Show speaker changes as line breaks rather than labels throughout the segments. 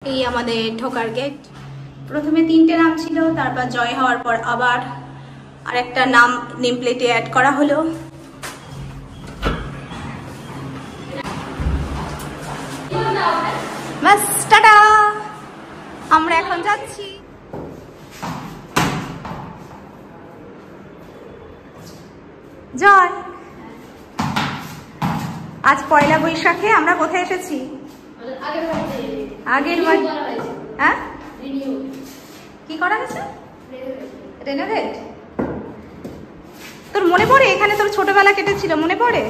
এই আমাদের ঢোকার গেট। প্রথমে 3টে নাম ছিল, তারপর জয় হওয়ার পর আবার আরেকটা নাম নেম প্লেটে অ্যাড করা হলো। বাস, টাটা, আমরা এখন যাচ্ছি। জয়, আজ পয়লা বৈশাখে আমরা কোথায় এসেছি? আগের বার। হ্যাঁ, কি করা হয়েছে? রেনোভেট। তোর মনে পড়ে এখানে তোর ছোটবেলা কেটেছিল? মনে পড়ে?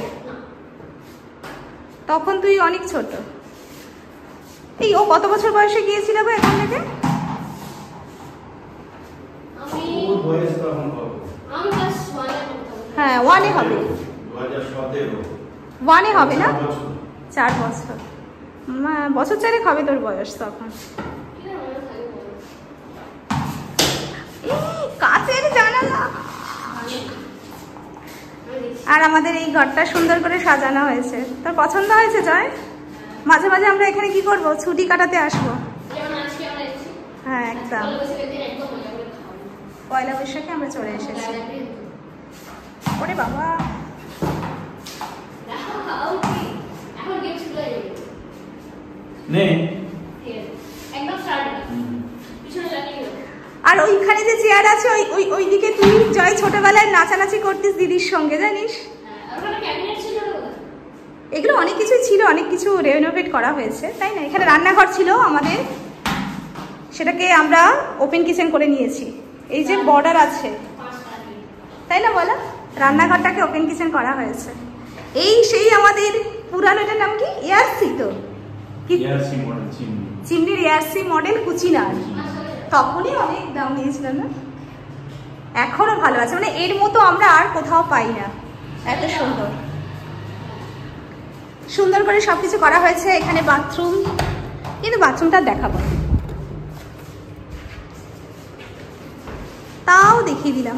তখন তুই অনেক ছোট। এই ও কত বছর বয়সে গিয়েছিল গো এখান থেকে? হ্যাঁ, 1-এ হবে। 1-এ হবে না? 4 বছর। বছর 4 হবে তোর বয়স তখন। কাচের জানালা। আর আমাদের এই ঘরটা সুন্দর করে সাজানো হয়েছে। তোর পছন্দ হয়েছে জয়? মাঝে মাঝে আমরা এখানে কি করব? ছুটি কাটাতে আসবো। হ্যাঁ, একদম। পয়লা বৈশাখে আমরা চলে এসেছি। ওরে বাবা, আর ওইখানে যে চেয়ার আছে ওইদিকে তুই জয় ছোটবেলায় নাচানাচি করতিস দিদির সঙ্গে, জানিস? এগুলো অনেক কিছুই ছিল, অনেক কিছু রেনোভেট করা হয়েছে, তাই না? এখানে রান্নাঘর ছিল আমাদের, সেটাকে আমরা ওপেন কিচেন করে নিয়েছি। এই যে বর্ডার আছে, তাই না বলা? রান্নাঘরটাকে ওপেন কিচেন করা হয়েছে। এই সেই আমাদের পুরানো, এটার নাম কি? এআরসি তো? চিমনির এআরসি মডেল কুচিনার। তখনই অনেক দাম নিয়েছিল না? এখনো ভালো আছে, মানে এর মতো আমরা আর কোথাও পাই না। এত সুন্দর সুন্দর করে সবকিছু করা হয়েছে। এখানে বাথরুম, কিন্তু বাথরুমটা দেখাবো, তাও দেখিয়ে দিলাম।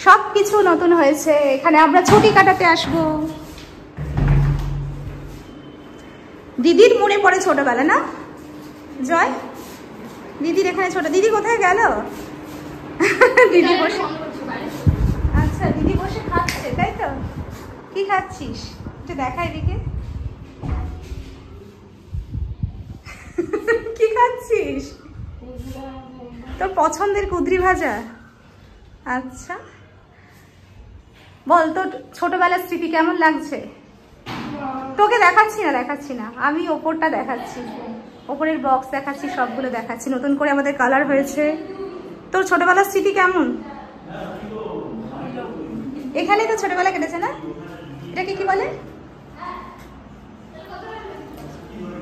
সবকিছু নতুন হয়েছে। এখানে আমরা ছুটি কাটাতে আসবো। দিদির মনে পড়ে ছোটবেলা, না জয়? দিদির এখানে ছোট। দিদি কোথায় গেল? দিদি বসে, আচ্ছা দিদি বসে খাচ্ছে, তাই তো? কি খাচ্ছিস একটু দেখা এদিকে। কি খাচ্ছিস? তোর পছন্দের কুদরি ভাজা? আচ্ছা, বল তোর ছোটবেলার স্মৃতি কেমন লাগছে? তোকে দেখাচ্ছি না, আমি ওপরটা দেখাচ্ছি, ওপরের বক্স দেখাচ্ছি, সবগুলো দেখাচ্ছি। নতুন করে আমাদের কালার হয়েছে। তোর ছোটবেলার স্মৃতি কেমন? এখানেই তো ছোটবেলা কেটেছে না? এটাকে কি বলে?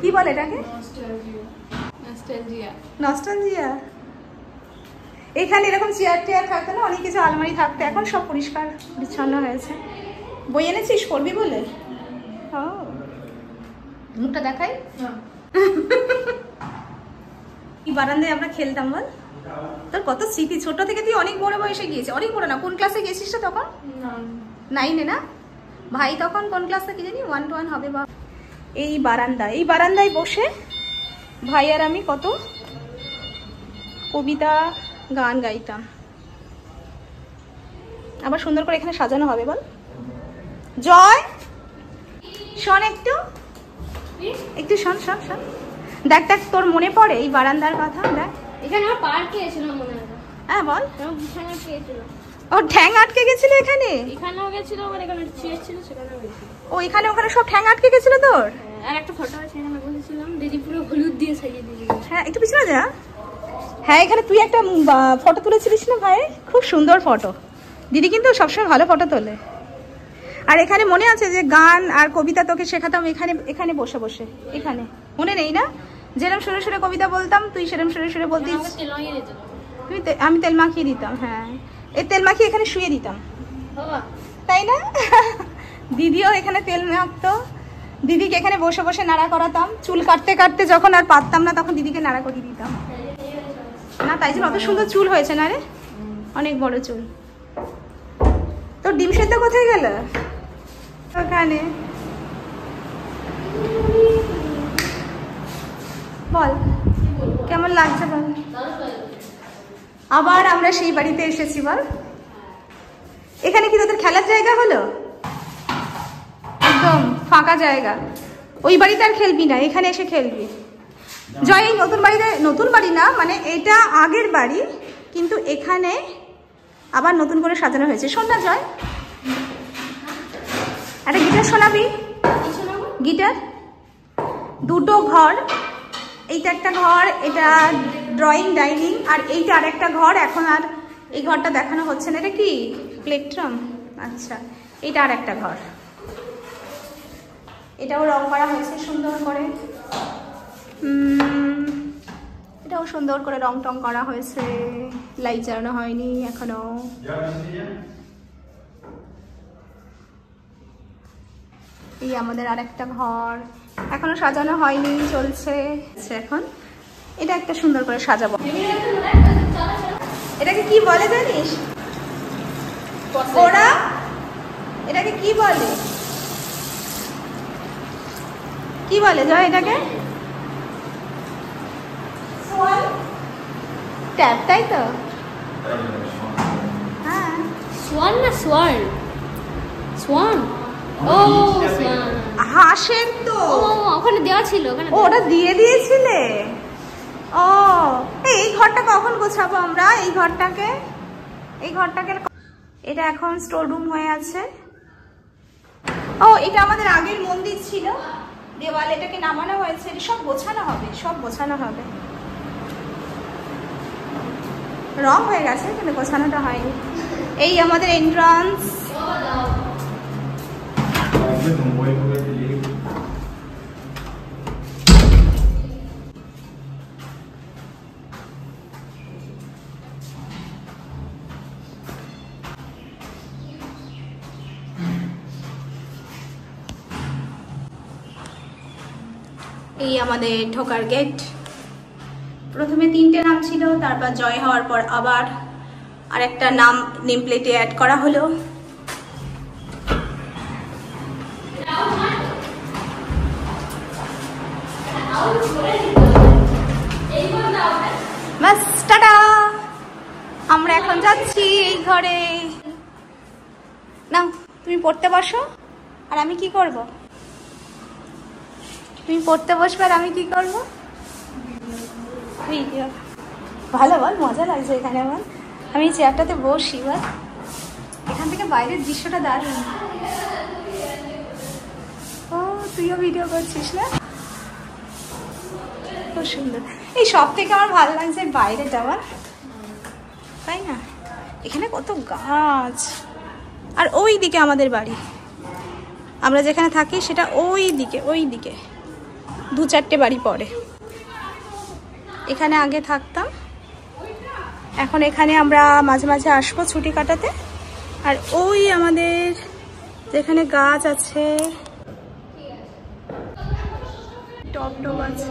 কি বলে এটাকে? নস্টালজিয়া। এখানে এরকম চেয়ার টেয়ার থাকতো না, অনেক কিছু আলমারি থাকতো, এখন সব পরিষ্কার বিচ্ছন্ন হয়েছে। বই এনেছিস পড়বি বলে? ও, মুখটা দেখাই। কি বারান্দায় আমরা খেলতাম বল? তোর কত স্মৃতি। ছোট থেকে তুই অনেক বড় বয়সে গিয়েছিস। অনেক বড় না, কোন ক্লাসে গেছিস তখন? 9-এ না? ভাই তখন কোন ক্লাসে কি জানি, 1-1 হবে বা। এই বারান্দায় বসে ভাই আর আমি কত কবিতা গান গাইতাম। আবার সুন্দর করে এখানে সাজানো হবে বল। জয় শোন, একটু শোন। দেখ তোর মনে পড়ে এই বারান্দার কথা? দেখ,
এখানে আমার পার্কে এসেছিলাম মনে হয়।
হ্যাঁ বল।
বিছানা পেয়েছিল।
ও ঠ্যাং আটকে গেছিল এখানে?
এখানেও গেছিল, আবার এখানে চেয়ার ছিল সেখানেও গেছিল।
ও এখানে ওখানে সব ঠ্যাং আটকে গেছিল তোর?
আর একটা ফটো আছে, এখানে বসেছিলাম, দিদি পুরো হলুদ দিয়ে সাজিয়ে দিয়েছিল।
হ্যাঁ, একটু পিছনে যা। হ্যাঁ, এখানে তুই একটা ফটো তুলেছিলিস না ভাই? খুব সুন্দর ফটো। দিদি কিন্তু সবসময় ভালো ফটো তোলে। আর এখানে মনে আছে যে গান আর কবিতা তোকে শেখাতাম এখানে বসে এখানে? মনে নেই না? যেরকম সুরে কবিতা বলতাম, তুই সেরকম সুরে বলতিস। আমি তেল মাখিয়ে দিতাম। হ্যাঁ, এই তেল মাখিয়ে এখানে শুয়ে দিতাম, তাই না? দিদিও এখানে তেল মাখতো, দিদিকে এখানে বসে নাড়া করাতাম। চুল কাটতে যখন আর পারতাম না, তখন দিদিকে নাড়া করিয়ে দিতাম না, তাই জন্য অত সুন্দর চুল হয়েছে না রে, অনেক বড় চুল। তোর ডিম সেদ্ধ কোথায় গেল? ওখানে বল কেমন লাগছে বল। আবার আমরা সেই বাড়িতে এসেছি বল। এখানে কি তোদের খেলার জায়গা হলো? একদম ফাঁকা জায়গা। ওই বাড়িতে আর খেলবি না, এখানে এসে খেলবি। জয় এই নতুন বাড়িতে, নতুন বাড়ি না মানে এটা আগের বাড়ি, কিন্তু এখানে আবার নতুন করে সাজানো হয়েছে। শোন না জয়, একটা গিটার শোনাবি? গিটার। দুটো ঘর, এইটা একটা ঘর, এটা ড্রয়িং ডাইনিং, আর এইটা আর একটা ঘর। এখন আর এই ঘরটা দেখানো হচ্ছে না। এটা কি প্লেট্রাম? আচ্ছা, এইটা আর একটা ঘর। এটাও রং করা হয়েছে সুন্দর করে, এটাও সুন্দর করে রং টং করা হয়েছে। লাইট জ্বালানো হয়নি এখনো। এই আমাদের আর একটা ঘর, এখনো সাজানো হয়নি, চলছে এখন। এটা একটা সুন্দর করে সাজাবো। এটাকে কি বলে জানিস? ওরা এটাকে কি বলে? কি বলে জয় এটাকে? ট্যাপ, তাই তো? হ্যাঁ,
সোয়ান না সোয়ার্ন? সোয়ান। ও সোয়ান,
হাঁসের তো।
ও ওখানে দেওয়া ছিল, ওখানে
ওটা দিয়ে দিয়েছিলে। ও এই ঘরটা কখন গোছাবো আমরা? এই ঘরটাকে এটা এখন স্টোর রুম হয়ে আছে। ও এটা আমাদের আগের মন্দির ছিল, দেওয়াল এটাকে নামানো হয়েছে। এটা সব গোছানো হবে, সব গোছানো হবে। রং হয়ে গেছে কিন্তু গোছানোটা হয়নি। এই আমাদের এন্ট্রান্স। এই আমাদের ঢোকার গেট। প্রথমে 3টে নাম ছিল, তারপর জয় হওয়ার পর আবার আরেকটা নাম নেম প্লেটে অ্যাড করা হলো। বাস টাটা, আমরা এখন যাচ্ছি এই ঘরে। নাও তুমি পড়তে বসো, আর আমি কি করব? তুমি পড়তে বসবে আর আমি কি করব? ভিডিও। ভালো বল, মজা লাগছে এখানে আমার। আমি চেয়ারটাতে বসি, বল। এখান থেকে বাইরের দৃশ্যটা দারুণ। ও তুইও ভিডিও করছিস না? খুব সুন্দর। এই সব থেকে আমার ভালো লাগছে বাইরেটা আমার, তাই না? এখানে কত গাছ। আর ওই দিকে আমাদের বাড়ি, আমরা যেখানে থাকি সেটা ওই দিকে, ওই দিকে 2-4টে বাড়ি পড়ে। এখানে আগে থাকতাম, এখন এখানে আমরা মাঝে মাঝে আসবো ছুটি কাটাতে। আর ওই আমাদের যেখানে গাছ আছে, টপ টপ আছে।